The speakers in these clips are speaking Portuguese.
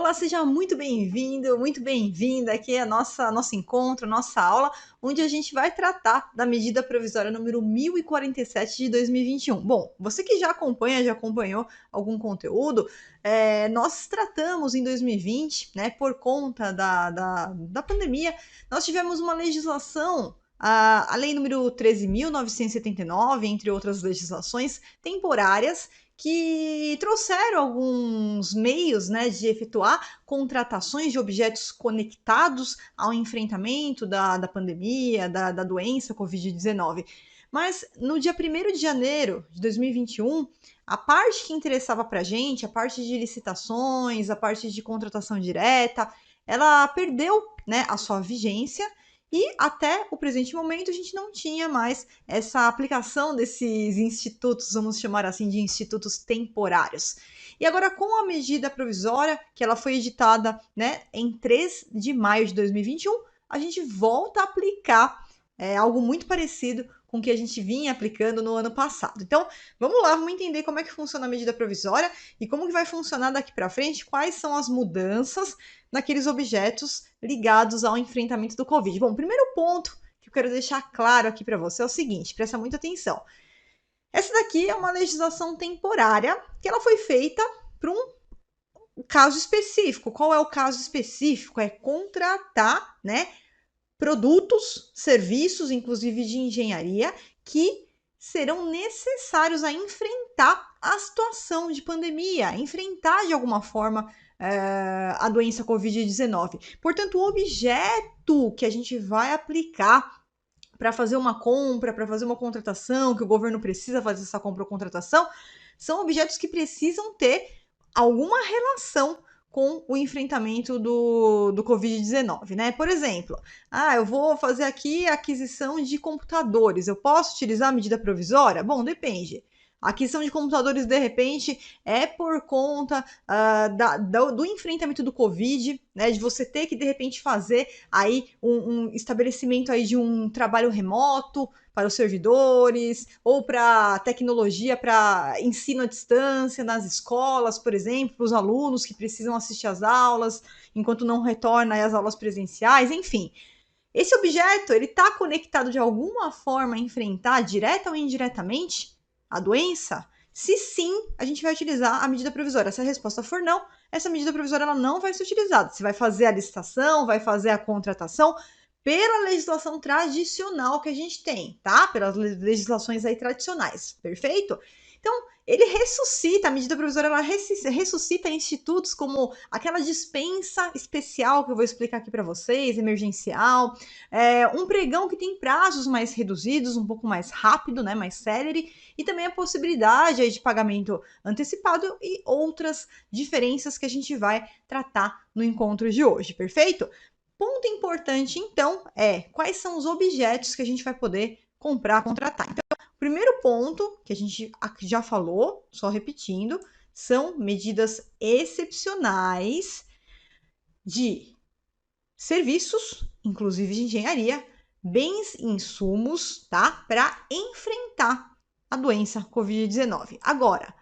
Olá, seja muito bem-vindo, muito bem-vinda aqui a nosso encontro, nossa aula, onde a gente vai tratar da medida provisória número 1047 de 2021. Bom, você que já acompanhou algum conteúdo, nós tratamos em 2020, né, por conta da pandemia, nós tivemos uma legislação, a lei número 13.979, entre outras legislações temporárias, que trouxeram alguns meios, né, de efetuar contratações de objetos conectados ao enfrentamento da pandemia, da doença Covid-19. Mas no dia 1º de janeiro de 2021, a parte que interessava para a gente, a parte de licitações, a parte de contratação direta, ela perdeu, né, a sua vigência, e até o presente momento a gente não tinha mais essa aplicação desses institutos, vamos chamar assim, de institutos temporários. E agora, com a medida provisória, que ela foi editada, né, em 3 de maio de 2021, a gente volta a aplicar algo muito parecido com o que a gente vinha aplicando no ano passado. Então, vamos lá, vamos entender como é que funciona a medida provisória e como que vai funcionar daqui para frente, quais são as mudanças naqueles objetos ligados ao enfrentamento do Covid. Bom, o primeiro ponto que eu quero deixar claro aqui para você é o seguinte, presta muita atenção. Essa daqui é uma legislação temporária que ela foi feita para um caso específico. Qual é o caso específico? É contratar, né, produtos, serviços, inclusive de engenharia, que serão necessários a enfrentar a situação de pandemia, enfrentar de alguma forma a doença Covid-19. Portanto, o objeto que a gente vai aplicar para fazer uma compra, para fazer uma contratação, que o governo precisa fazer essa compra ou contratação, são objetos que precisam ter alguma relação com o enfrentamento do Covid-19, né? Por exemplo, eu vou fazer aqui a aquisição de computadores. Eu posso utilizar a medida provisória? Bom, depende. A aquisição de computadores, de repente, é por conta do enfrentamento do Covid, né? De você ter que, de repente, fazer aí um estabelecimento aí de um trabalho remoto para os servidores, ou para tecnologia, para ensino à distância nas escolas, por exemplo, para os alunos que precisam assistir às aulas, enquanto não retorna às aulas presenciais, enfim. Esse objeto, ele está conectado de alguma forma a enfrentar, direta ou indiretamente, a doença? Se sim, a gente vai utilizar a medida provisória. Se a resposta for não, essa medida provisória ela não vai ser utilizada. Você vai fazer a licitação, vai fazer a contratação pela legislação tradicional que a gente tem, tá? Pelas legislações aí tradicionais, perfeito? Então, ele ressuscita, a medida provisória ela ressuscita institutos como aquela dispensa especial que eu vou explicar aqui para vocês, emergencial, um pregão que tem prazos mais reduzidos, um pouco mais rápido, né, mais célere, e também a possibilidade aí de pagamento antecipado e outras diferenças que a gente vai tratar no encontro de hoje, perfeito? Ponto importante, então, é quais são os objetos que a gente vai poder comprar, contratar. Então, o primeiro ponto, que a gente já falou, só repetindo, são medidas excepcionais de serviços, inclusive de engenharia, bens e insumos, tá? Para enfrentar a doença Covid-19. Agora,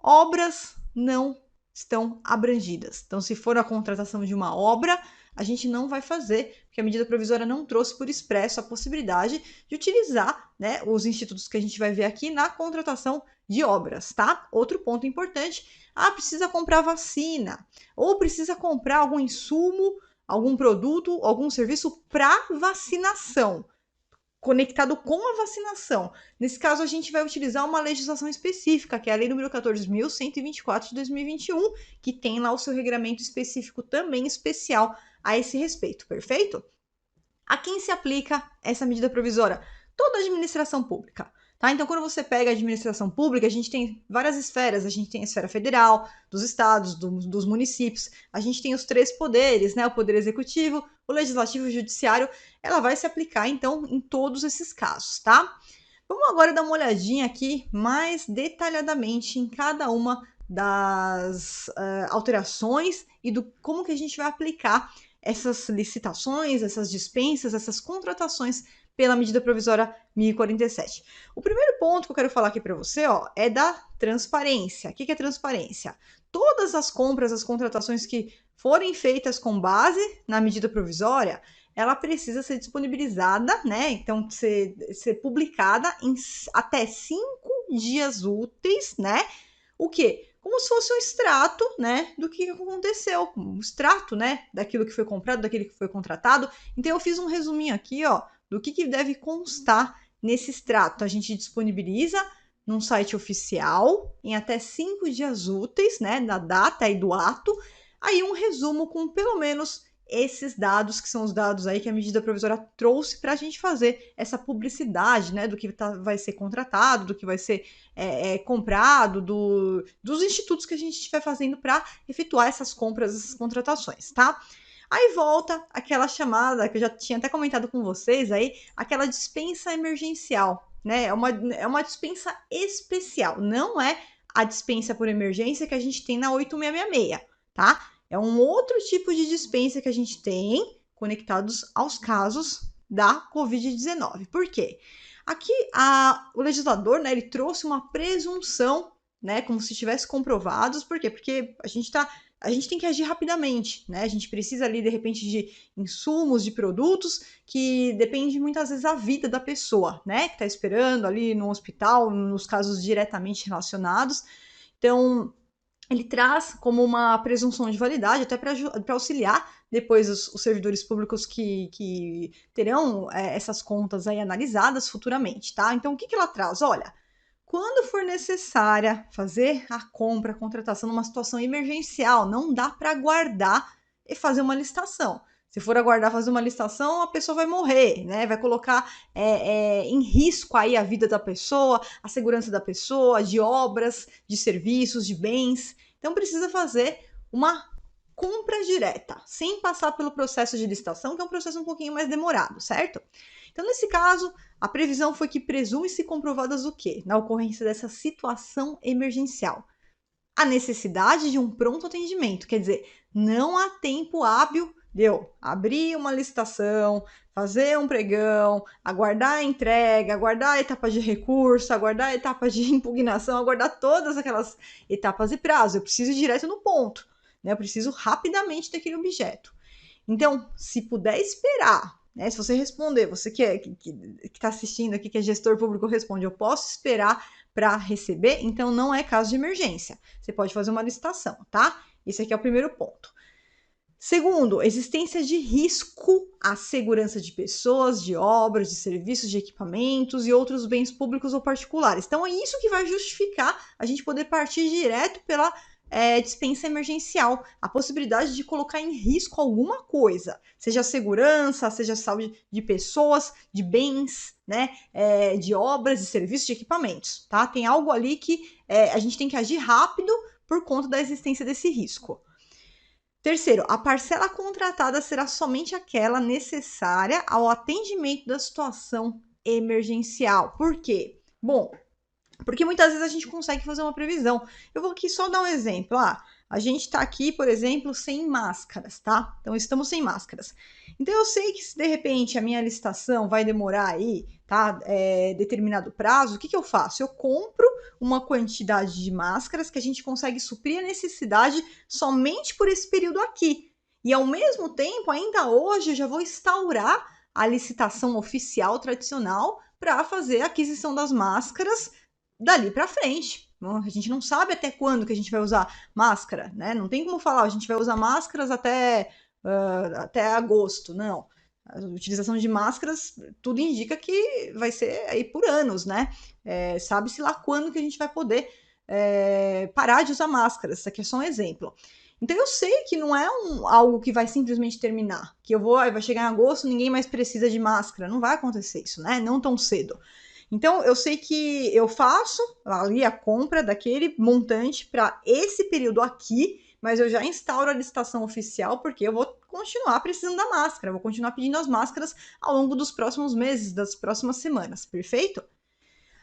obras não estão abrangidas. Então, se for a contratação de uma obra, a gente não vai fazer, porque a medida provisória não trouxe por expresso a possibilidade de utilizar, né, os institutos que a gente vai ver aqui na contratação de obras, tá? Outro ponto importante, precisa comprar vacina, ou precisa comprar algum insumo, algum produto, algum serviço para vacinação, conectado com a vacinação. Nesse caso, a gente vai utilizar uma legislação específica, que é a Lei número 14.124 de 2021, que tem lá o seu regramento específico também especial a esse respeito, perfeito? A quem se aplica essa medida provisória? Toda a administração pública. Tá? Então, quando você pega a administração pública, a gente tem várias esferas. A gente tem a esfera federal, dos estados, dos municípios. A gente tem os 3 poderes, né? O poder executivo, o legislativo e o judiciário. Ela vai se aplicar, então, em todos esses casos, tá? Vamos agora dar uma olhadinha aqui mais detalhadamente em cada uma das alterações e do como que a gente vai aplicar essas licitações, essas dispensas, essas contratações pela medida provisória 1047. O primeiro ponto que eu quero falar aqui para você, é da transparência. O que é transparência? Todas as compras, as contratações que forem feitas com base na medida provisória, ela precisa ser disponibilizada, né? Então, ser publicada em até 5 dias úteis, né? O quê? Como se fosse um extrato, né, do que aconteceu, um extrato, né, daquilo que foi comprado, daquilo que foi contratado. Então, eu fiz um resuminho aqui, ó, do que deve constar nesse extrato. A gente disponibiliza num site oficial em até 5 dias úteis, né, da data e do ato. Aí um resumo com pelo menos esses dados, que são os dados aí que a medida provisória trouxe para a gente fazer essa publicidade, né, do que vai ser contratado, do que vai ser comprado, dos institutos que a gente estiver fazendo para efetuar essas compras, essas contratações, tá? Aí volta aquela chamada que eu já tinha até comentado com vocês aí, aquela dispensa emergencial, né? É uma dispensa especial, não é a dispensa por emergência que a gente tem na 8666, tá? É um outro tipo de dispensa que a gente tem conectados aos casos da Covid-19. Por quê? Aqui o legislador, né, ele trouxe uma presunção, né, como se estivesse comprovados. Por quê? Porque a gente tem que agir rapidamente, né? A gente precisa ali, de repente, de insumos, de produtos que depende muitas vezes da vida da pessoa, né? Que está esperando ali no hospital, nos casos diretamente relacionados. Então, ele traz como uma presunção de validade, até para auxiliar depois os servidores públicos que terão essas contas aí analisadas futuramente, tá? Então, o que ela traz? Olha, quando for necessária fazer a compra, a contratação numa situação emergencial, não dá para aguardar e fazer uma licitação. Se for aguardar fazer uma licitação, a pessoa vai morrer, né? Vai colocar em risco aí a vida da pessoa, a segurança da pessoa, de obras, de serviços, de bens. Então precisa fazer uma compra direta, sem passar pelo processo de licitação, que é um processo um pouquinho mais demorado, certo? Então, nesse caso, a previsão foi que presume-se comprovadas o quê? Na ocorrência dessa situação emergencial. A necessidade de um pronto atendimento, quer dizer, não há tempo hábil de eu abrir uma licitação, fazer um pregão, aguardar a entrega, aguardar a etapa de recurso, aguardar a etapa de impugnação, aguardar todas aquelas etapas e prazo. Eu preciso ir direto no ponto, né? Eu preciso rapidamente daquele objeto. Então, se puder esperar, né? Se você responder, você que está assistindo aqui, que é gestor público, responde, eu posso esperar para receber, então não é caso de emergência. Você pode fazer uma licitação, tá? Esse aqui é o primeiro ponto. Segundo, existência de risco à segurança de pessoas, de obras, de serviços, de equipamentos e outros bens públicos ou particulares. Então, é isso que vai justificar a gente poder partir direto pela dispensa emergencial, a possibilidade de colocar em risco alguma coisa, seja a segurança, seja a saúde de pessoas, de bens, né, de obras, de serviços, de equipamentos, tá? Tem algo ali que a gente tem que agir rápido por conta da existência desse risco. Terceiro, a parcela contratada será somente aquela necessária ao atendimento da situação emergencial. Por quê? Bom, porque muitas vezes a gente consegue fazer uma previsão. Eu vou aqui só dar um exemplo. A gente está aqui, por exemplo, sem máscaras, tá? Então, estamos sem máscaras. Então, eu sei que se de repente a minha licitação vai demorar aí, tá? Determinado prazo, o que eu faço? Eu compro uma quantidade de máscaras que a gente consegue suprir a necessidade somente por esse período aqui. E ao mesmo tempo, ainda hoje, eu já vou instaurar a licitação oficial tradicional para fazer a aquisição das máscaras dali para frente. A gente não sabe até quando que a gente vai usar máscara, né? Não tem como falar, a gente vai usar máscaras até agosto, não. A utilização de máscaras, tudo indica que vai ser aí por anos, né? Sabe-se lá quando que a gente vai poder parar de usar máscaras. Isso aqui é só um exemplo. Então eu sei que não é algo que vai simplesmente terminar, que vai chegar em agosto, ninguém mais precisa de máscara. Não vai acontecer isso, né? Não tão cedo. Então, eu sei que eu faço ali a compra daquele montante para esse período aqui, mas eu já instauro a licitação oficial porque eu vou continuar precisando da máscara, vou continuar pedindo as máscaras ao longo dos próximos meses, das próximas semanas, perfeito?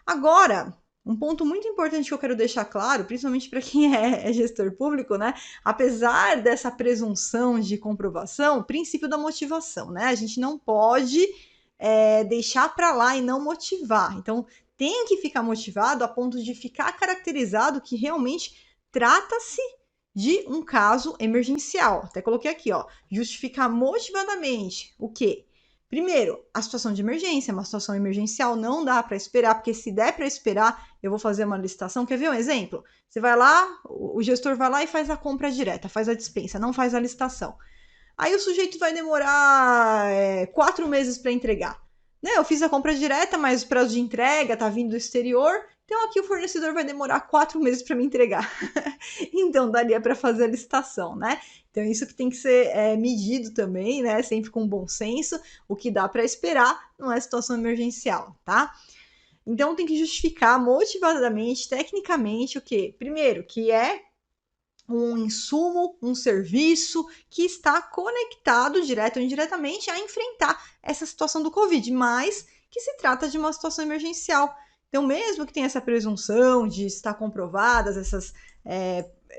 Agora, um ponto muito importante que eu quero deixar claro, principalmente para quem é gestor público, né? Apesar dessa presunção de comprovação, princípio da motivação, né? A gente não pode deixar para lá e não motivar. Então, tem que ficar motivado a ponto de ficar caracterizado que realmente trata-se de um caso emergencial. Até coloquei aqui, ó, justificar motivadamente o quê? Primeiro, a situação de emergência, uma situação emergencial não dá para esperar, porque se der para esperar, eu vou fazer uma licitação. Quer ver um exemplo? Você vai lá, o gestor vai lá e faz a compra direta, faz a dispensa, não faz a licitação. Aí o sujeito vai demorar 4 meses para entregar. Né? Eu fiz a compra direta, mas o prazo de entrega tá vindo do exterior, então aqui o fornecedor vai demorar 4 meses para me entregar. Então daria para fazer a licitação, né? Então isso que tem que ser medido também, né? Sempre com bom senso. O que dá para esperar não é situação emergencial, tá? Então tem que justificar motivadamente, tecnicamente, o quê? Primeiro, que é um insumo, um serviço que está conectado, direto ou indiretamente, a enfrentar essa situação do Covid, mas que se trata de uma situação emergencial. Então, mesmo que tenha essa presunção de estar comprovadas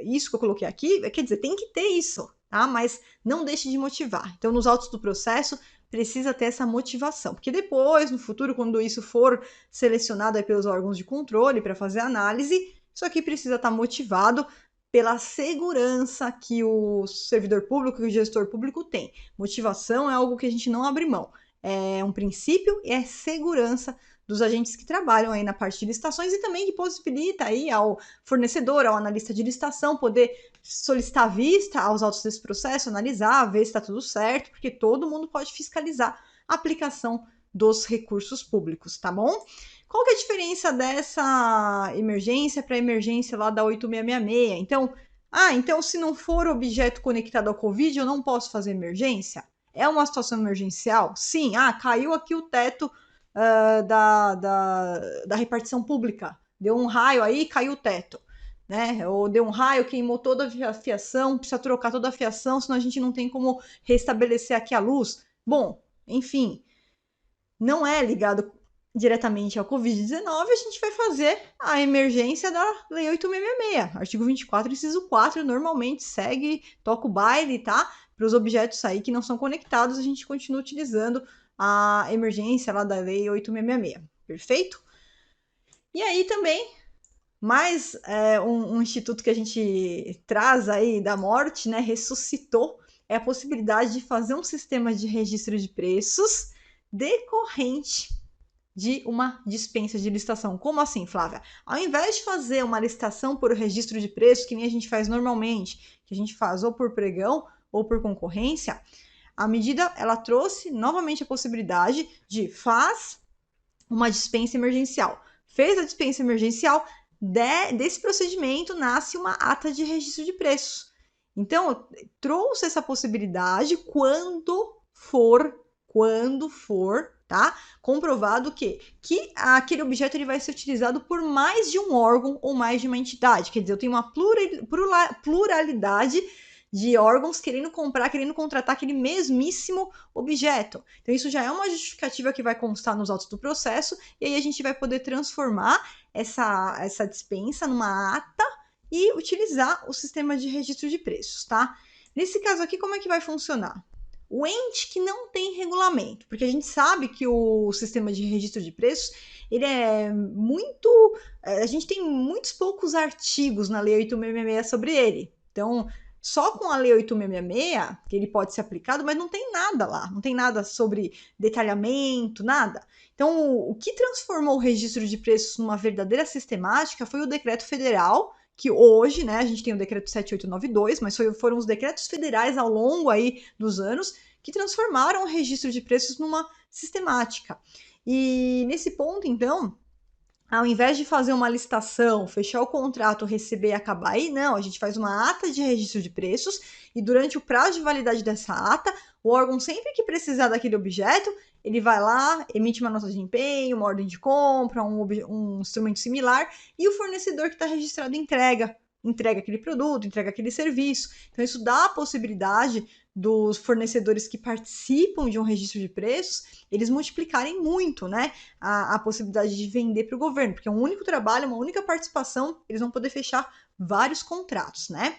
isso que eu coloquei aqui, quer dizer, tem que ter isso, tá? Mas não deixe de motivar. Então, nos autos do processo, precisa ter essa motivação, porque depois, no futuro, quando isso for selecionado pelos órgãos de controle para fazer análise, isso aqui precisa estar motivado pela segurança que o servidor público e o gestor público tem. Motivação é algo que a gente não abre mão. É um princípio e é segurança dos agentes que trabalham aí na parte de licitações e também que possibilita aí ao fornecedor, ao analista de licitação, poder solicitar vista aos autos desse processo, analisar, ver se está tudo certo, porque todo mundo pode fiscalizar a aplicação dos recursos públicos, tá bom? Qual que é a diferença dessa emergência para a emergência lá da 8666? Então se não for objeto conectado ao Covid, eu não posso fazer emergência? É uma situação emergencial? Sim. Caiu aqui o teto da repartição pública. Deu um raio aí, caiu o teto. Né? Ou deu um raio, queimou toda a fiação, precisa trocar toda a fiação, senão a gente não tem como restabelecer aqui a luz. Bom, enfim, não é ligado diretamente ao Covid-19, a gente vai fazer a emergência da Lei 8666. Artigo 24, inciso 4, normalmente segue, toca o baile, tá? Para os objetos aí que não são conectados, a gente continua utilizando a emergência lá da Lei 8666. Perfeito? E aí também, mais um instituto que a gente traz aí da morte, né? Ressuscitou, é a possibilidade de fazer um sistema de registro de preços decorrente de uma dispensa de licitação. Como assim, Flávia? Ao invés de fazer uma licitação por registro de preços, que nem a gente faz normalmente, que a gente faz ou por pregão ou por concorrência, a medida ela trouxe novamente a possibilidade de faz uma dispensa emergencial. Fez a dispensa emergencial, desse procedimento nasce uma ata de registro de preços. Então, trouxe essa possibilidade quando for, tá? Comprovado que aquele objeto ele vai ser utilizado por mais de um órgão ou mais de uma entidade. Quer dizer, eu tenho uma pluralidade de órgãos querendo comprar, querendo contratar aquele mesmíssimo objeto. Então, isso já é uma justificativa que vai constar nos autos do processo, e aí a gente vai poder transformar essa dispensa numa ata e utilizar o sistema de registro de preços, tá? Nesse caso aqui, como é que vai funcionar? O ente que não tem regulamento, porque a gente sabe que o sistema de registro de preços, ele é muito... A gente tem muitos poucos artigos na Lei 8666 sobre ele. Então, só com a Lei 8666, que ele pode ser aplicado, mas não tem nada lá, não tem nada sobre detalhamento, nada. Então, o que transformou o registro de preços numa verdadeira sistemática foi o decreto federal, que hoje, né, a gente tem o decreto 7892, mas foram os decretos federais ao longo aí dos anos que transformaram o registro de preços numa sistemática. E nesse ponto, então, ao invés de fazer uma licitação, fechar o contrato, receber e acabar aí, não, a gente faz uma ata de registro de preços e durante o prazo de validade dessa ata, o órgão sempre que precisar daquele objeto, ele vai lá, emite uma nota de empenho, uma ordem de compra, um instrumento similar e o fornecedor que está registrado entrega aquele produto, entrega aquele serviço. Então isso dá a possibilidade dos fornecedores que participam de um registro de preços, eles multiplicarem muito, né, a possibilidade de vender para o governo, porque é um único trabalho, uma única participação, eles vão poder fechar vários contratos, né?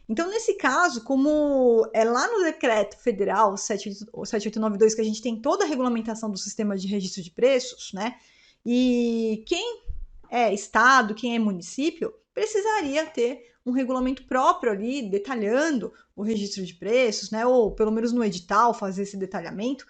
Então, nesse caso, como é lá no decreto federal 7892 que a gente tem toda a regulamentação do sistema de registro de preços, né? E quem é estado, quem é município, precisaria ter um regulamento próprio ali, detalhando o registro de preços, né? Ou pelo menos no edital fazer esse detalhamento.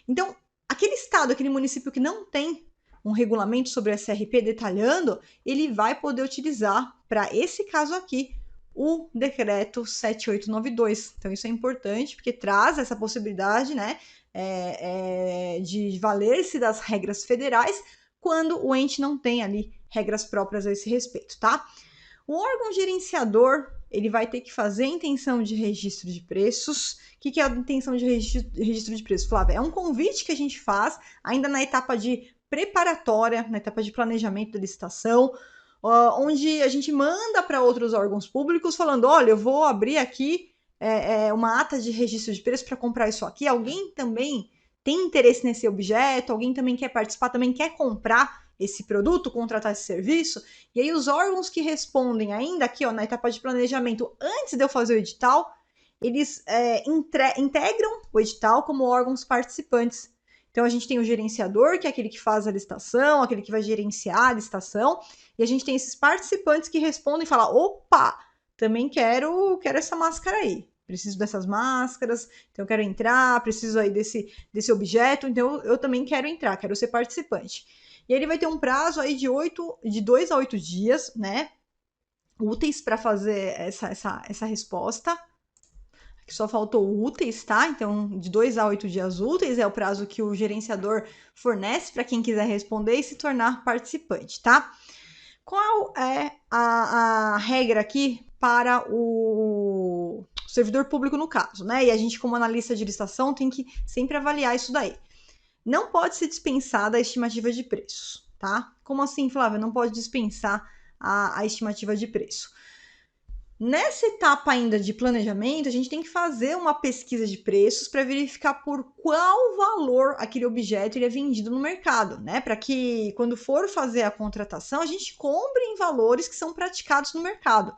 Então, aquele estado, aquele município que não tem um regulamento sobre a SRP detalhando, ele vai poder utilizar, para esse caso aqui, o decreto 7892. Então, isso é importante, porque traz essa possibilidade, né, de valer-se das regras federais quando o ente não tem ali regras próprias a esse respeito, tá? O órgão gerenciador, ele vai ter que fazer a intenção de registro de preços. O que é a intenção de registro de preços, Flávia? É um convite que a gente faz ainda na etapa de preparatória, na etapa de planejamento da licitação, onde a gente manda para outros órgãos públicos falando, olha, eu vou abrir aqui uma ata de registro de preços para comprar isso aqui. Alguém também tem interesse nesse objeto? Alguém também quer participar? Também quer comprar esse produto, contratar esse serviço? E aí os órgãos que respondem ainda aqui, ó, na etapa de planejamento, antes de eu fazer o edital, eles integram o edital como órgãos participantes. Então a gente tem o gerenciador, que é aquele que faz a licitação, aquele que vai gerenciar a licitação, e a gente tem esses participantes que respondem e falam, opa, também quero essa máscara aí. Preciso dessas máscaras, então eu quero entrar, preciso aí desse objeto, então eu também quero entrar, quero ser participante. E ele vai ter um prazo aí de 2 a 8 dias, né? Úteis para fazer essa resposta. Aqui só faltou úteis, tá? Então, de 2 a 8 dias úteis é o prazo que o gerenciador fornece para quem quiser responder e se tornar participante, tá? Qual é a regra aqui para o servidor público no caso, né? E a gente, como analista de licitação, tem que sempre avaliar isso daí. Não pode ser dispensada a estimativa de preços, tá? Como assim, Flávia? Não pode dispensar a estimativa de preço. Nessa etapa ainda de planejamento, a gente tem que fazer uma pesquisa de preços para verificar por qual valor aquele objeto ele é vendido no mercado, né? Para que quando for fazer a contratação, a gente compre em valores que são praticados no mercado.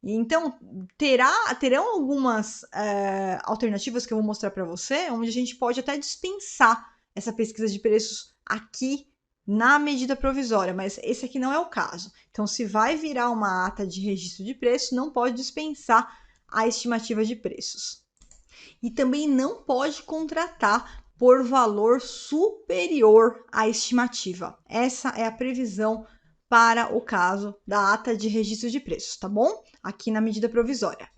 Então, terão algumas alternativas que eu vou mostrar para você, onde a gente pode até dispensar essa pesquisa de preços aqui na medida provisória, mas esse aqui não é o caso. Então, se vai virar uma ata de registro de preços, não pode dispensar a estimativa de preços. E também não pode contratar por valor superior à estimativa. Essa é a previsão para o caso da ata de registro de preços, tá bom? Aqui na medida provisória.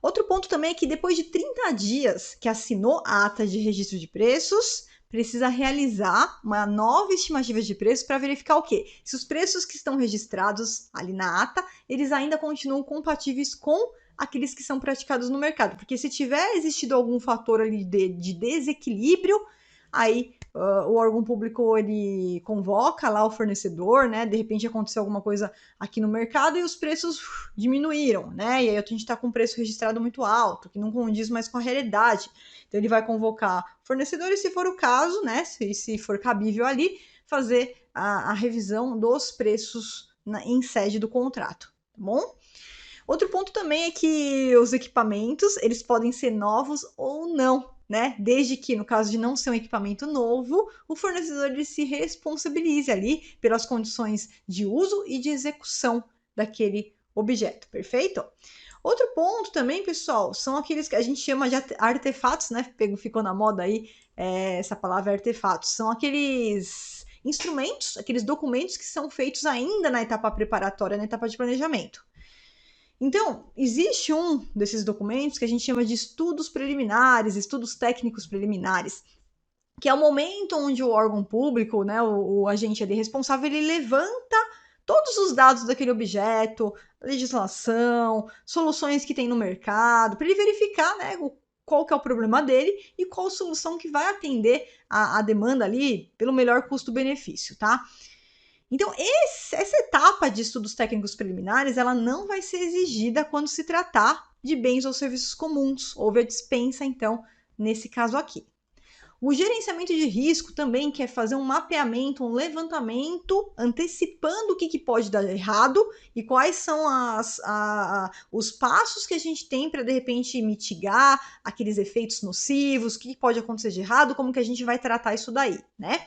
Outro ponto também é que depois de 30 dias que assinou a ata de registro de preços, precisa realizar uma nova estimativa de preços para verificar o quê? Se os preços que estão registrados ali na ata, eles ainda continuam compatíveis com aqueles que são praticados no mercado. Porque se tiver existido algum fator ali de desequilíbrio, aí o órgão público ele convoca lá o fornecedor, né? De repente aconteceu alguma coisa aqui no mercado e os preços diminuíram, né? E aí a gente está com um preço registrado muito alto, que não condiz mais com a realidade. Então ele vai convocar o fornecedor e, se for o caso, né? Se for cabível ali, fazer a revisão dos preços em sede do contrato, tá bom? Outro ponto também é que os equipamentos, eles podem ser novos ou não, né? Desde que, no caso de não ser um equipamento novo, o fornecedor ele se responsabilize ali pelas condições de uso e de execução daquele objeto, perfeito? Outro ponto também, pessoal, são aqueles que a gente chama de artefatos, né? Ficou na moda aí essa palavra artefatos. São aqueles instrumentos, aqueles documentos que são feitos ainda na etapa preparatória, na etapa de planejamento. Então, existe um desses documentos que a gente chama de estudos preliminares, estudos técnicos preliminares, que é o momento onde o órgão público, né, o agente ali responsável, ele levanta todos os dados daquele objeto, legislação, soluções que tem no mercado, para ele verificar, né, qual que é o problema dele e qual solução que vai atender a demanda ali pelo melhor custo-benefício, tá? Então, essa etapa de estudos técnicos preliminares, ela não vai ser exigida quando se tratar de bens ou serviços comuns. Houve a dispensa, então, nesse caso aqui. O gerenciamento de risco também quer fazer um mapeamento, um levantamento, antecipando o que pode dar errado e quais são os passos que a gente tem para, de repente, mitigar aqueles efeitos nocivos, o que pode acontecer de errado, como que a gente vai tratar isso daí, né?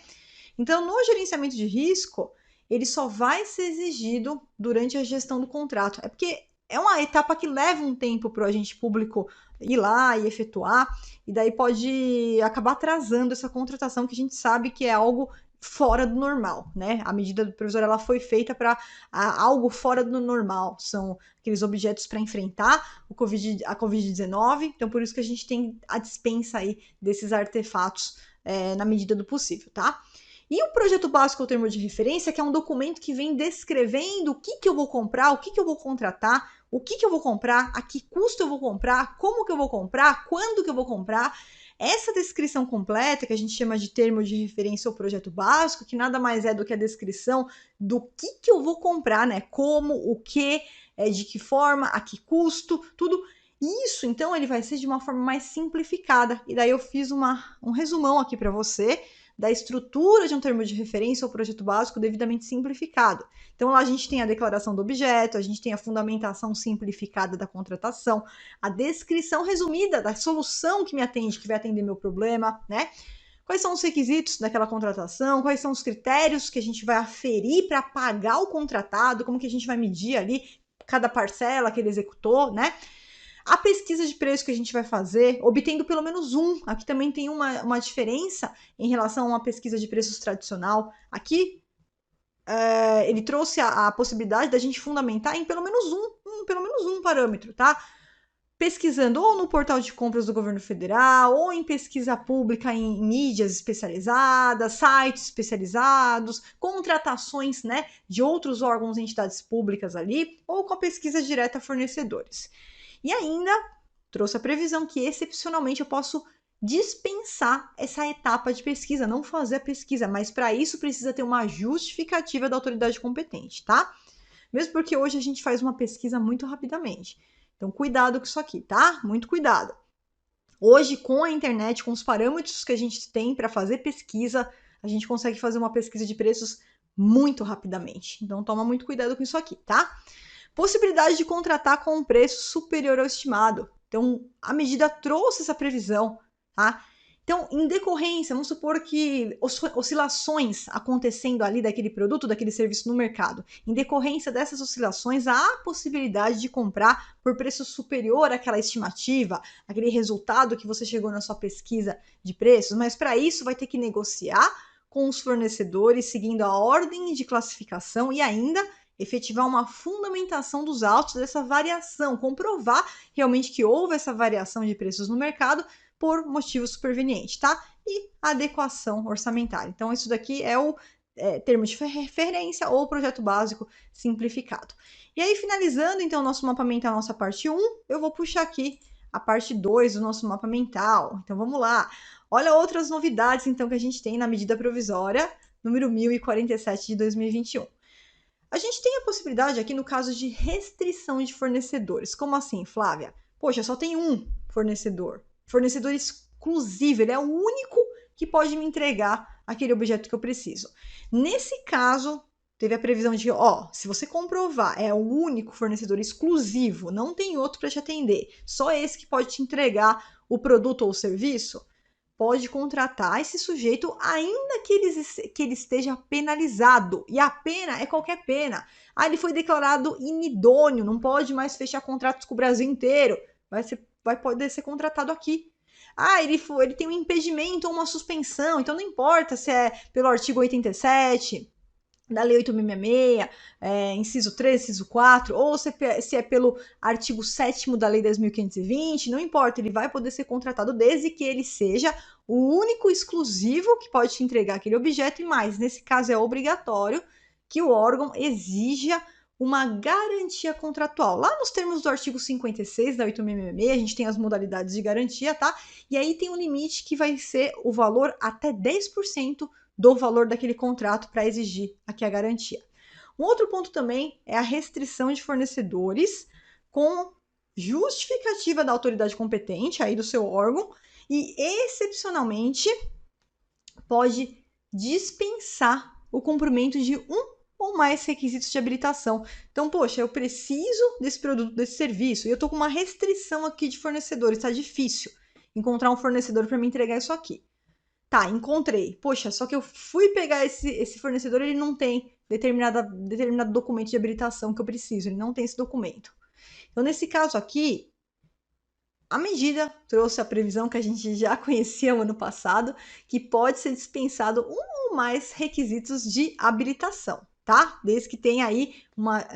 Então, no gerenciamento de risco, ele só vai ser exigido durante a gestão do contrato. É porque é uma etapa que leva um tempo para o agente público ir lá e efetuar, e daí pode acabar atrasando essa contratação, que a gente sabe que é algo fora do normal, né? A medida provisória ela foi feita para algo fora do normal, são aqueles objetos para enfrentar a Covid-19, então por isso que a gente tem a dispensa aí desses artefatos na medida do possível, tá? E o projeto básico, o termo de referência, que é um documento que vem descrevendo o que eu vou comprar, o que eu vou contratar, o que eu vou comprar, a que custo eu vou comprar, como que eu vou comprar, quando que eu vou comprar. Essa descrição completa, que a gente chama de termo de referência ou projeto básico, que nada mais é do que a descrição do que eu vou comprar, né? Como, o que, de que forma, a que custo, tudo. Isso, então, ele vai ser de uma forma mais simplificada. E daí eu fiz um resumão aqui para você da estrutura de um termo de referência ou projeto básico devidamente simplificado. Então, lá a gente tem a declaração do objeto, a gente tem a fundamentação simplificada da contratação, a descrição resumida da solução que me atende, que vai atender meu problema, né? Quais são os requisitos daquela contratação, quais são os critérios que a gente vai aferir para pagar o contratado, como que a gente vai medir ali cada parcela que ele executou, né? A pesquisa de preço que a gente vai fazer, obtendo pelo menos um. Aqui também tem uma diferença em relação a uma pesquisa de preços tradicional. Aqui, ele trouxe a possibilidade da gente fundamentar em pelo menos um parâmetro, tá? Pesquisando ou no portal de compras do governo federal, ou em pesquisa pública em mídias especializadas, sites especializados, contratações, né, de outros órgãos e entidades públicas ali, ou com a pesquisa direta a fornecedores. E ainda trouxe a previsão que, excepcionalmente, eu posso dispensar essa etapa de pesquisa, não fazer a pesquisa, mas para isso precisa ter uma justificativa da autoridade competente, tá? Mesmo porque hoje a gente faz uma pesquisa muito rapidamente. Então, cuidado com isso aqui, tá? Muito cuidado. Hoje, com a internet, com os parâmetros que a gente tem para fazer pesquisa, a gente consegue fazer uma pesquisa de preços muito rapidamente. Então, toma muito cuidado com isso aqui, tá? Possibilidade de contratar com um preço superior ao estimado. Então, a medida trouxe essa previsão, tá? Então, em decorrência, vamos supor que oscilações acontecendo ali daquele produto, daquele serviço no mercado. Em decorrência dessas oscilações, há a possibilidade de comprar por preço superior àquela estimativa, aquele resultado que você chegou na sua pesquisa de preços, mas para isso vai ter que negociar com os fornecedores, seguindo a ordem de classificação e ainda efetivar uma fundamentação dos autos dessa variação, comprovar realmente que houve essa variação de preços no mercado por motivo superveniente, tá? E adequação orçamentária. Então, isso daqui é o termo de referência ou projeto básico simplificado. E aí, finalizando, então, o nosso mapa mental, a nossa parte 1, eu vou puxar aqui a parte 2 do nosso mapa mental. Então, vamos lá. Olha outras novidades, então, que a gente tem na medida provisória número 1047 de 2021. A gente tem a possibilidade aqui no caso de restrição de fornecedores. Como assim, Flávia? Poxa, só tem um fornecedor. Fornecedor exclusivo, ele é o único que pode me entregar aquele objeto que eu preciso. Nesse caso, teve a previsão de, se você comprovar, é o único fornecedor exclusivo, não tem outro para te atender, só esse que pode te entregar o produto ou o serviço, pode contratar esse sujeito ainda que ele esteja penalizado. E a pena é qualquer pena. Ele foi declarado inidôneo, não pode mais fechar contratos com o Brasil inteiro. Vai poder ser contratado aqui. Ele tem um impedimento ou uma suspensão, então não importa se é pelo artigo 87 da Lei 8.666, inciso 3, inciso 4, ou se é pelo artigo 7º da Lei 10.520, não importa, ele vai poder ser contratado desde que ele seja o único exclusivo que pode te entregar aquele objeto, e mais, nesse caso é obrigatório que o órgão exija uma garantia contratual. Lá nos termos do artigo 56 da 8.666, a gente tem as modalidades de garantia, tá? E aí tem um limite que vai ser o valor até 10% do valor daquele contrato para exigir aqui a garantia. Um outro ponto também é a restrição de fornecedores com justificativa da autoridade competente, aí do seu órgão, e excepcionalmente pode dispensar o cumprimento de um ou mais requisitos de habilitação. Então, poxa, eu preciso desse produto, desse serviço, e eu estou com uma restrição aqui de fornecedores, está difícil encontrar um fornecedor para me entregar isso aqui. Tá, encontrei. Poxa, só que eu fui pegar esse fornecedor, ele não tem determinado documento de habilitação que eu preciso, ele não tem esse documento. Então, nesse caso aqui, a medida trouxe a previsão que a gente já conhecia no ano passado, que pode ser dispensado um ou mais requisitos de habilitação, tá? Desde que tenha aí uma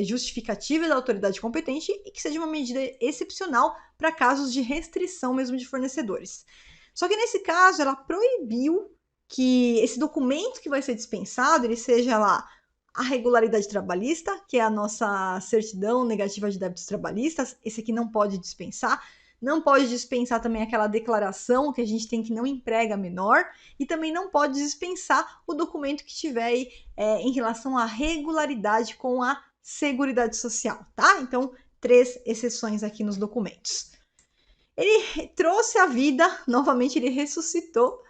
justificativa da autoridade competente e que seja uma medida excepcional para casos de restrição mesmo de fornecedores. Só que nesse caso, ela proibiu que esse documento que vai ser dispensado, ele seja lá a regularidade trabalhista, que é a nossa certidão negativa de débitos trabalhistas, esse aqui não pode dispensar. Não pode dispensar também aquela declaração que a gente tem que não emprega menor, e também não pode dispensar o documento que tiver aí, em relação à regularidade com a Seguridade Social, tá? Então, 3 exceções aqui nos documentos. Ele trouxe a vida, novamente ele ressuscitou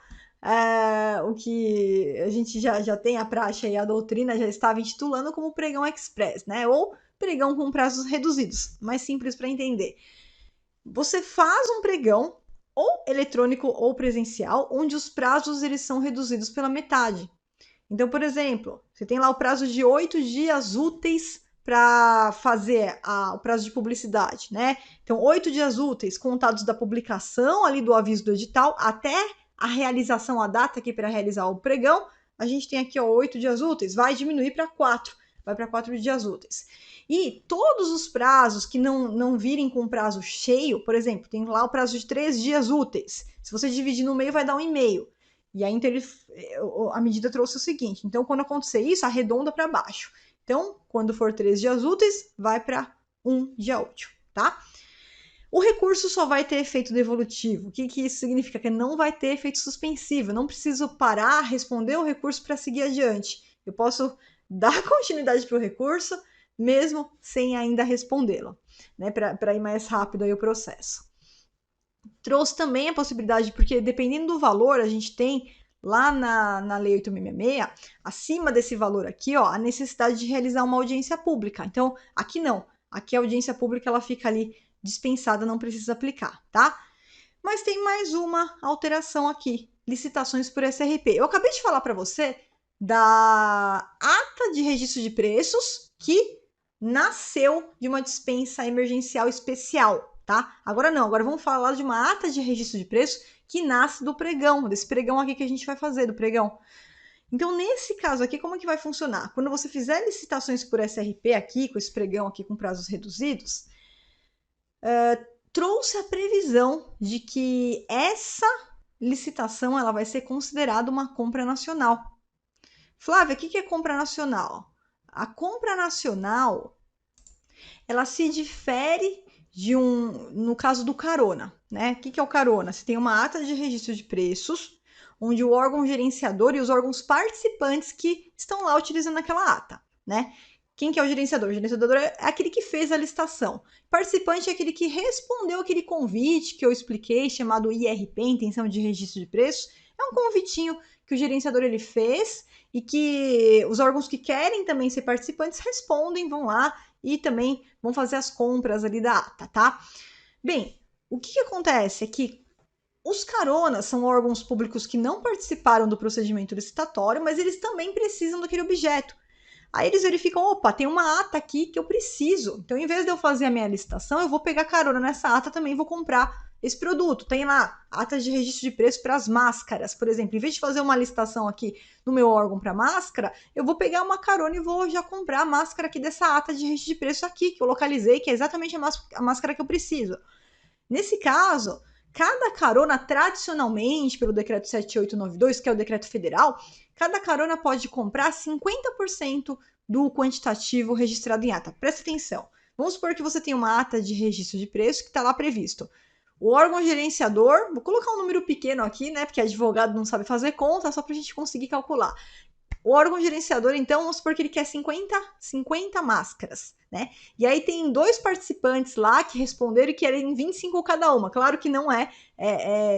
o que a gente já tem a praxe e a doutrina já estava intitulando como pregão express, né? Ou pregão com prazos reduzidos, mais simples para entender. Você faz um pregão ou eletrônico ou presencial, onde os prazos eles são reduzidos pela metade. Então, por exemplo, você tem lá o prazo de 8 dias úteis para fazer o prazo de publicidade, né? Então, 8 dias úteis contados da publicação ali do aviso do edital até a realização, a data aqui para realizar o pregão, a gente tem aqui 8 dias úteis, vai diminuir para 4, vai para 4 dias úteis. E todos os prazos que não virem com prazo cheio, por exemplo, tem lá o prazo de 3 dias úteis. Se você dividir no meio, vai dar 1,5. E aí, então, a medida trouxe o seguinte: então, quando acontecer isso, arredonda para baixo. Então, quando for 3 dias úteis, vai para 1 dia útil, tá? O recurso só vai ter efeito devolutivo. O que isso significa? Que não vai ter efeito suspensivo. Eu não preciso parar, responder o recurso para seguir adiante. Eu posso dar continuidade para o recurso, mesmo sem ainda respondê-lo, né? Para ir mais rápido aí o processo. Trouxe também a possibilidade, porque dependendo do valor, a gente tem lá na Lei 8.666, acima desse valor aqui, ó, a necessidade de realizar uma audiência pública. Então, aqui não. Aqui a audiência pública ela fica ali dispensada, não precisa aplicar, tá? Mas tem mais uma alteração aqui, licitações por SRP. Eu acabei de falar para você da ata de registro de preços que nasceu de uma dispensa emergencial especial, tá? Agora não, agora vamos falar de uma ata de registro de preços que nasce do pregão, desse pregão aqui que a gente vai fazer, do pregão. Então, nesse caso aqui, como é que vai funcionar? Quando você fizer licitações por SRP aqui, com esse pregão aqui com prazos reduzidos, trouxe a previsão de que essa licitação ela vai ser considerada uma compra nacional. Flávia, o que é compra nacional? A compra nacional, ela se difere no caso do carona, né? O que é o carona? Você tem uma ata de registro de preços, onde o órgão gerenciador e os órgãos participantes que estão lá utilizando aquela ata, né? Quem que é o gerenciador? O gerenciador é aquele que fez a licitação. Participante é aquele que respondeu aquele convite que eu expliquei, chamado IRP, Intenção de Registro de Preços. É um convitinho que o gerenciador ele fez e que os órgãos que querem também ser participantes respondem, vão lá e também vão fazer as compras ali da ata, tá? Bem, o que acontece é que os caronas são órgãos públicos que não participaram do procedimento licitatório, mas eles também precisam daquele objeto. Aí eles verificam, opa, tem uma ata aqui que eu preciso. Então, em vez de eu fazer a minha licitação, eu vou pegar carona nessa ata também, vou comprar esse produto. Tem lá atas de registro de preço para as máscaras, por exemplo. Em vez de fazer uma licitação aqui no meu órgão para máscara, eu vou pegar uma carona e vou já comprar a máscara aqui dessa ata de registro de preço aqui, que eu localizei, que é exatamente a máscara que eu preciso. Nesse caso, cada carona, tradicionalmente, pelo decreto 7892, que é o decreto federal, cada carona pode comprar 50% do quantitativo registrado em ata. Presta atenção. Vamos supor que você tem uma ata de registro de preço que está lá previsto. O órgão gerenciador, vou colocar um número pequeno aqui, né? Porque advogado não sabe fazer conta, só para a gente conseguir calcular. O órgão gerenciador, então, vamos supor que ele quer 50 máscaras, né? E aí tem 2 participantes lá que responderam e querem 25 cada uma. Claro que não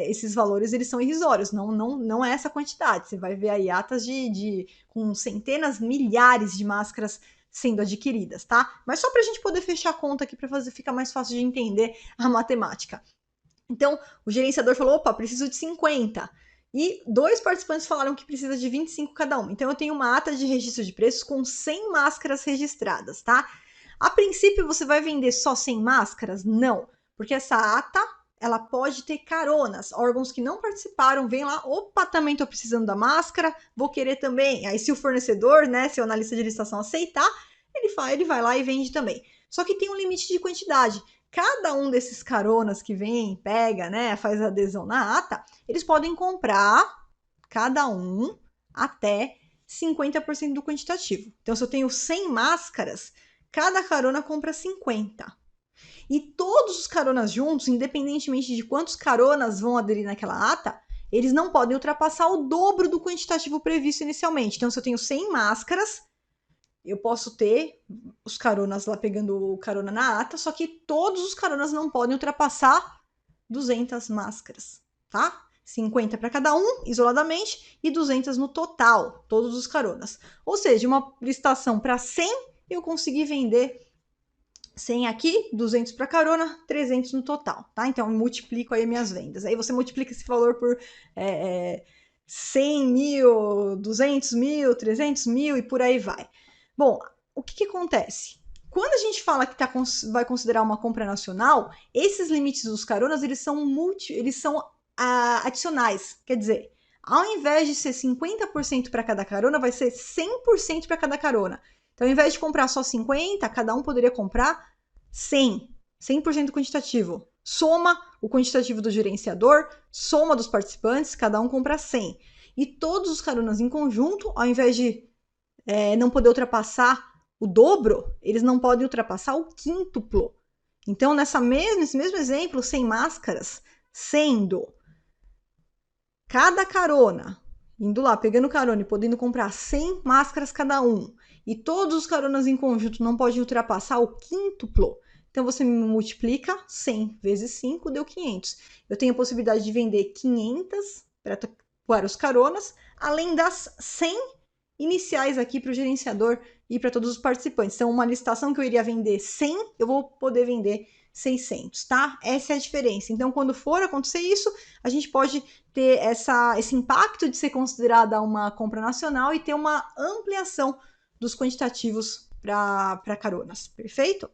esses valores eles são irrisórios, não é essa quantidade. Você vai ver aí atas com centenas, milhares de máscaras sendo adquiridas, tá? Mas só para a gente poder fechar a conta aqui para ficar mais fácil de entender a matemática. Então, o gerenciador falou, opa, preciso de 50. E 2 participantes falaram que precisa de 25 cada um. Então, eu tenho uma ata de registro de preços com 100 máscaras registradas, tá? A princípio, você vai vender só 100 máscaras? Não, porque essa ata, ela pode ter caronas, órgãos que não participaram, vem lá, opa, também estou precisando da máscara, vou querer também. Aí se o fornecedor, né, se o analista de licitação aceitar, ele vai lá e vende também. Só que tem um limite de quantidade. Cada um desses caronas que vem, pega, né, faz adesão na ata, eles podem comprar, cada um, até 50% do quantitativo. Então, se eu tenho 100 máscaras, cada carona compra 50. E todos os caronas juntos, independentemente de quantos caronas vão aderir naquela ata, eles não podem ultrapassar o dobro do quantitativo previsto inicialmente. Então, se eu tenho 100 máscaras, eu posso ter os caronas lá pegando carona na ata, só que todos os caronas não podem ultrapassar 200 máscaras, tá? 50 para cada um, isoladamente, e 200 no total, todos os caronas. Ou seja, uma licitação para 100, eu consegui vender 100 aqui, 200 para carona, 300 no total, tá? Então, eu multiplico aí minhas vendas. Aí você multiplica esse valor por 100 mil, 200 mil, 300 mil e por aí vai. Bom, o que acontece? Quando a gente fala que vai considerar uma compra nacional, esses limites dos caronas, eles são adicionais. Quer dizer, ao invés de ser 50% para cada carona, vai ser 100% para cada carona. Então, ao invés de comprar só 50, cada um poderia comprar 100. 100% quantitativo. Soma o quantitativo do gerenciador, soma dos participantes, cada um compra 100. E todos os caronas em conjunto, ao invés de não poder ultrapassar o dobro, eles não podem ultrapassar o quíntuplo. Então, nesse mesmo exemplo, 100 máscaras, sendo cada carona, indo lá, pegando carona e podendo comprar 100 máscaras cada um, e todos os caronas em conjunto não podem ultrapassar o quíntuplo, então você multiplica 100 vezes 5, deu 500. Eu tenho a possibilidade de vender 500 para os caronas, além das 100 iniciais aqui para o gerenciador e para todos os participantes. Então, uma licitação que eu iria vender 100, eu vou poder vender 600, tá? Essa é a diferença. Então, quando for acontecer isso, a gente pode ter esse impacto de ser considerada uma compra nacional e ter uma ampliação dos quantitativos para caronas, perfeito?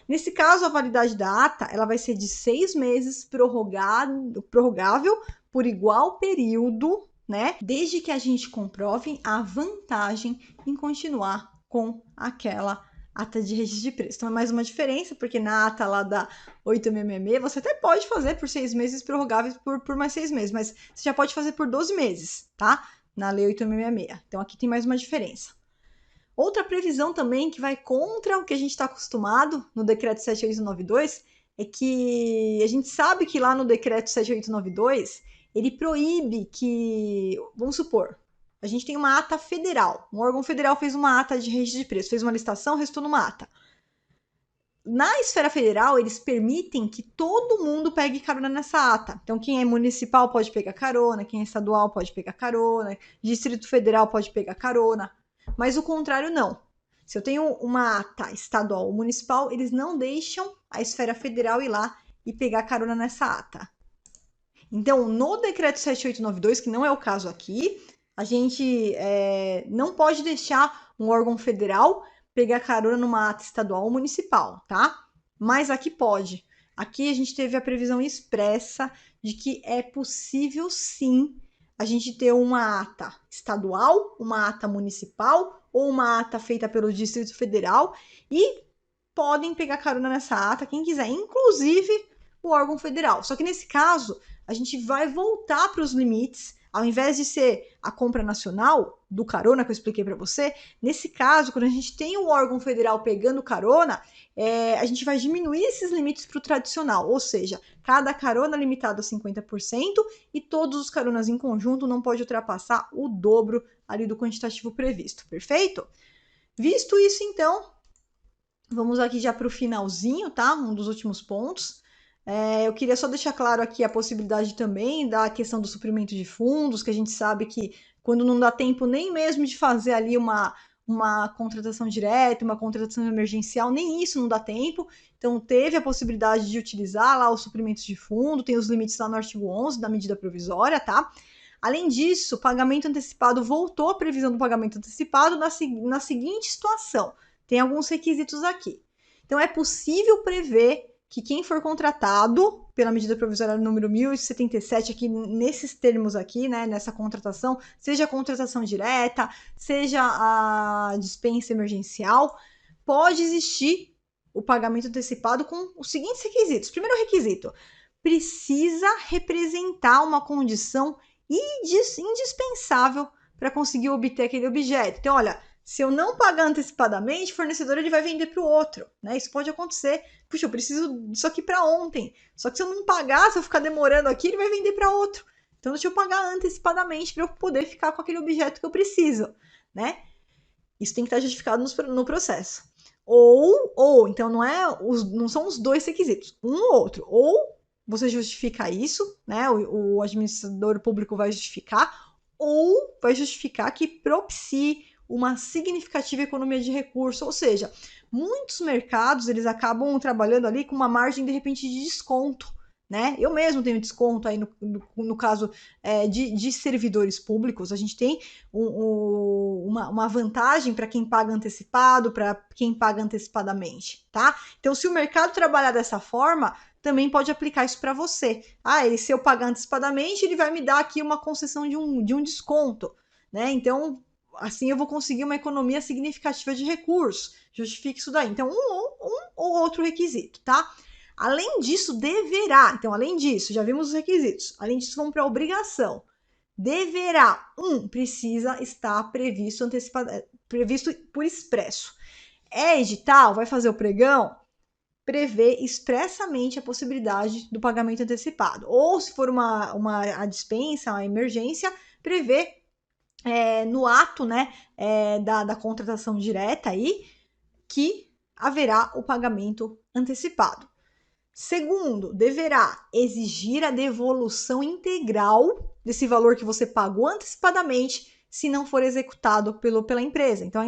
Nesse caso, a validade da ata ela vai ser de 6 meses, prorrogável por igual período, né? Desde que a gente comprove a vantagem em continuar com aquela ata de registro de preço. Então, é mais uma diferença, porque na ata lá da 8666, você até pode fazer por 6 meses prorrogáveis por mais 6 meses, mas você já pode fazer por 12 meses, tá? Na Lei 8666. Então, aqui tem mais uma diferença. Outra previsão também que vai contra o que a gente está acostumado no Decreto 7892 é que a gente sabe que lá no Decreto 7892 ele proíbe que, vamos supor, a gente tem uma ata federal, um órgão federal fez uma ata de registro de preço, fez uma licitação, restou numa ata. Na esfera federal, eles permitem que todo mundo pegue carona nessa ata. Então, quem é municipal pode pegar carona, quem é estadual pode pegar carona, Distrito Federal pode pegar carona, mas o contrário não. Se eu tenho uma ata estadual ou municipal, eles não deixam a esfera federal ir lá e pegar carona nessa ata. Então, no Decreto 7892, que não é o caso aqui, a gente não pode deixar um órgão federal pegar carona numa ata estadual ou municipal, tá? Mas aqui pode. Aqui a gente teve a previsão expressa de que é possível sim a gente ter uma ata estadual, uma ata municipal ou uma ata feita pelo Distrito Federal e podem pegar carona nessa ata quem quiser, inclusive o órgão federal. Só que nesse caso, a gente vai voltar para os limites, ao invés de ser a compra nacional do carona que eu expliquei para você, nesse caso, quando a gente tem um órgão federal pegando carona, a gente vai diminuir esses limites para o tradicional, ou seja, cada carona limitado a 50% e todos os caronas em conjunto não pode ultrapassar o dobro ali do quantitativo previsto, perfeito? Visto isso, então, vamos aqui já para o finalzinho, tá? Um dos últimos pontos. Eu queria só deixar claro aqui a possibilidade também da questão do suprimento de fundos, que a gente sabe que quando não dá tempo nem mesmo de fazer ali uma contratação direta, uma contratação emergencial, nem isso não dá tempo. Então, teve a possibilidade de utilizar lá os suprimentos de fundo, tem os limites lá no artigo 11 da medida provisória, tá? Além disso, o pagamento antecipado voltou à previsão do pagamento antecipado na seguinte situação. Tem alguns requisitos aqui. Então, é possível prever que quem for contratado pela medida provisória número 1077, aqui nesses termos aqui, né, nessa contratação, seja a contratação direta, seja a dispensa emergencial, pode existir o pagamento antecipado com os seguintes requisitos. Primeiro requisito, precisa representar uma condição indispensável para conseguir obter aquele objeto. Então, olha, se eu não pagar antecipadamente, o fornecedor ele vai vender para o outro, né? Isso pode acontecer. Puxa, eu preciso disso aqui para ontem. Só que se eu não pagar, se eu ficar demorando aqui, ele vai vender para outro. Então, deixa eu pagar antecipadamente para eu poder ficar com aquele objeto que eu preciso, né? Isso tem que estar justificado no processo. Então não são os dois requisitos, um ou outro. Ou você justifica isso, né? O administrador público vai justificar, ou vai justificar que propicie uma significativa economia de recurso, ou seja, muitos mercados eles acabam trabalhando ali com uma margem de repente de desconto, né? Eu mesmo tenho desconto aí no caso de servidores públicos, a gente tem uma vantagem para quem paga antecipado, para quem paga antecipadamente, tá? Então, se o mercado trabalhar dessa forma, também pode aplicar isso para você. Se eu pagar antecipadamente, ele vai me dar aqui uma concessão de um desconto, né? Então, assim eu vou conseguir uma economia significativa de recursos. Justifique isso daí. Então, um ou outro requisito, tá? Além disso, deverá. Então, além disso, já vimos os requisitos. Além disso, vamos para a obrigação. Deverá. Precisa estar previsto por expresso. É edital? Vai fazer o pregão? Prevê expressamente a possibilidade do pagamento antecipado. Ou, se for a dispensa, uma emergência, prevê no ato, né, da contratação direta aí, que haverá o pagamento antecipado. Segundo, deverá exigir a devolução integral desse valor que você pagou antecipadamente, se não for executado pela empresa. Então,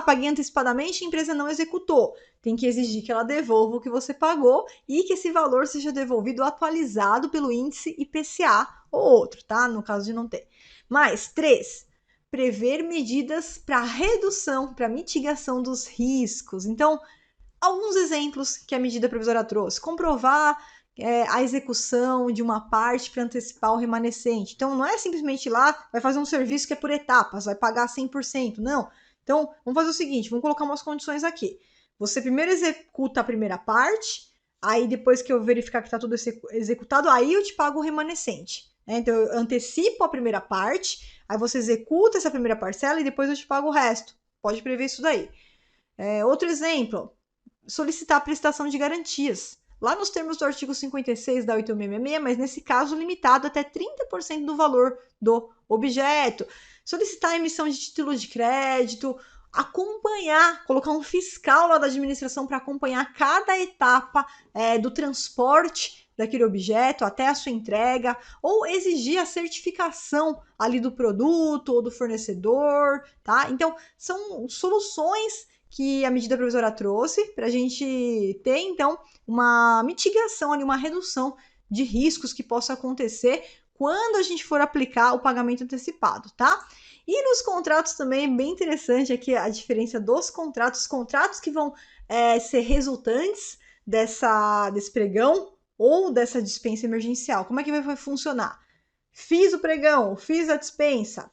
paguei antecipadamente e a empresa não executou. Tem que exigir que ela devolva o que você pagou e que esse valor seja devolvido atualizado pelo índice IPCA ou outro, tá? No caso de não ter. Mais 3, prever medidas para redução, para mitigação dos riscos. Então, alguns exemplos que a medida provisória trouxe. Comprovar a execução de uma parte para antecipar o remanescente. Então, não é simplesmente ir lá, vai fazer um serviço que é por etapas, vai pagar 100%. Não. Então, vamos fazer o seguinte, vamos colocar umas condições aqui. Você primeiro executa a primeira parte, aí depois que eu verificar que está tudo executado, aí eu te pago o remanescente. Então, eu antecipo a primeira parte, aí você executa essa primeira parcela e depois eu te pago o resto. Pode prever isso daí. Outro exemplo, solicitar a prestação de garantias. Lá nos termos do artigo 56 da 8666, mas nesse caso limitado até 30% do valor do objeto. Solicitar a emissão de título de crédito, acompanhar, colocar um fiscal lá da administração para acompanhar cada etapa do transporte daquele objeto até a sua entrega, ou exigir a certificação ali do produto ou do fornecedor, tá? Então, são soluções que a medida provisória trouxe para a gente ter, então, uma mitigação ali, uma redução de riscos que possa acontecer quando a gente for aplicar o pagamento antecipado, tá? E nos contratos também é bem interessante aqui a diferença dos contratos, os contratos que vão ser resultantes desse pregão ou dessa dispensa emergencial. Como é que vai funcionar? Fiz o pregão, fiz a dispensa.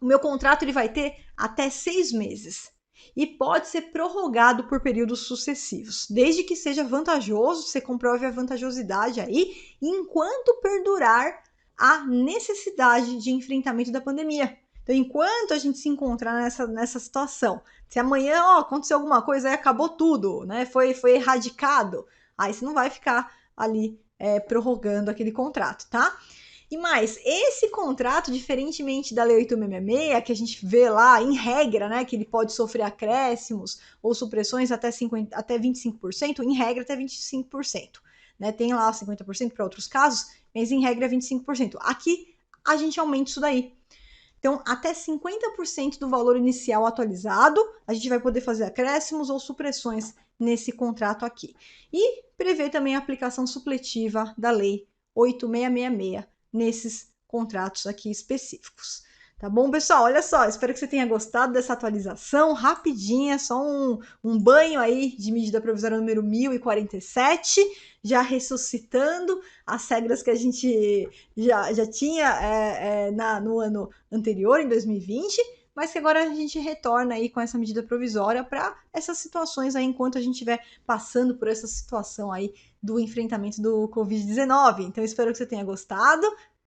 O meu contrato ele vai ter até 6 meses e pode ser prorrogado por períodos sucessivos, desde que seja vantajoso, você comprove a vantajosidade aí, enquanto perdurar a necessidade de enfrentamento da pandemia. Então, enquanto a gente se encontrar nessa situação, se amanhã aconteceu alguma coisa e acabou tudo, né? Foi erradicado, aí você não vai ficar ali prorrogando aquele contrato, tá? E mais, esse contrato, diferentemente da Lei 8666, que a gente vê lá em regra, né, que ele pode sofrer acréscimos ou supressões até 25%, em regra até 25%. Né? Tem lá 50% para outros casos, mas em regra é 25%. Aqui a gente aumenta isso daí. Então, até 50% do valor inicial atualizado, a gente vai poder fazer acréscimos ou supressões nesse contrato aqui. E prevê também a aplicação supletiva da Lei 8666 nesses contratos aqui específicos. Tá bom, pessoal? Olha só, espero que você tenha gostado dessa atualização rapidinha, só um banho aí de medida provisória número 1047, já ressuscitando as regras que a gente já tinha no ano anterior, em 2020, mas que agora a gente retorna aí com essa medida provisória para essas situações aí, enquanto a gente estiver passando por essa situação aí do enfrentamento do Covid-19. Então, espero que você tenha gostado.